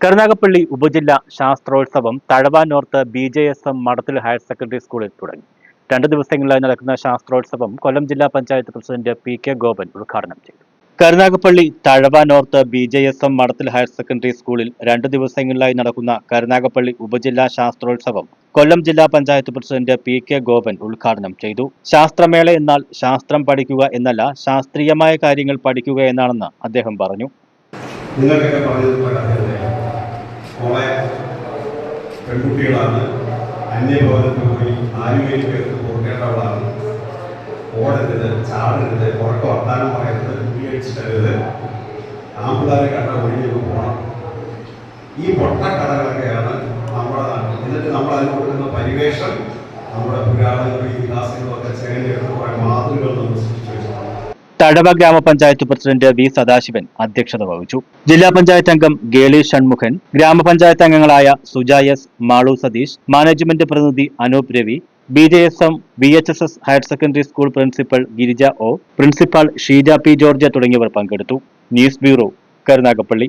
കരുനാഗപ്പള്ളി ഉപജില്ലാ ശാസ്ത്രോത്സവം Thazhava north BJSM മഠത്തിൽ higher secondary സ്കൂളിൽ തുടങ്ങി. 2 ദിവസങ്ങളിലായി നടക്കുന്ന ശാസ്ത്രോത്സവം കൊല്ലം ജില്ലാ പഞ്ചായത്ത് പ്രസിഡന്റ് PK ഗോപൻ ഉദ്ഘാടനം ചെയ്തു. കരുനാഗപ്പള്ളി തഴവ നോർത്ത് BJSM മഠത്തിൽ ഹയർ സെക്കൻഡറി സ്കൂളിൽ 2 ദിവസങ്ങളിലായി നടക്കുന്ന കരുനാഗപ്പള്ളി ഉപജില്ലാ ശാസ്ത്രോത്സവം കൊല്ലം ജില്ലാ പഞ്ചായത്ത് പ്രസിഡന്റ് PK ഗോപൻ ഉദ്ഘാടനം ചെയ്തു. ശാസ്ത്രമേള എന്നാൽ ശാസ്ത്രം പഠിക്കുക എന്നല്ല, ശാസ്ത്രീയമായ കാര്യങ്ങൾ പഠിക്കുക എന്നാണെന്ന് അദ്ദേഹം പറഞ്ഞു. കുറെ പെൺകുട്ടികളാണ് അന്യഭവനത്തിൽ പോയി 4 പേർക്ക് പോകേണ്ടവളാണ്. ഓടരുത്, ചാടരുത്, പുറത്ത് വർത്താനം പറയരുത്, ഉപയോഗിച്ചിട്ടരുത്, ആമ്പിള്ളേരെ കണ്ട ഒഴിഞ്ഞു പോകണം. ഈ പൊട്ടക്കഥകളൊക്കെയാണ് നമ്മുടെ നാട്ടിൽ. എന്നിട്ട് നമ്മൾ അതിന് കൊടുക്കുന്ന പരിവേഷം നമ്മുടെ പുരാണങ്ങളും ഇതിഹാസങ്ങളും ഒക്കെ ചേർന്നെടുത്ത് കുറെ മാതൃകൾ നമ്മൾ സൃഷ്ടിച്ചു വെച്ചിട്ടുണ്ട്. തഴവ ഗ്രാമപഞ്ചായത്ത് പ്രസിഡന്റ് V സദാശിവൻ അധ്യക്ഷത വഹിച്ചു. ജില്ലാ പഞ്ചായത്ത് അംഗം ഗേളി ഷൺമുഖൻ, ഗ്രാമപഞ്ചായത്ത് അംഗങ്ങളായ സുജ S, മാളു സതീഷ്, മാനേജ്മെന്റ് പ്രതിനിധി Anoop Ravi, BJSM VHSS higher secondary school principal Girija O, principal Sheeja P George തുടങ്ങിയവർ പങ്കെടുത്തു. News bureau, Karunagappally.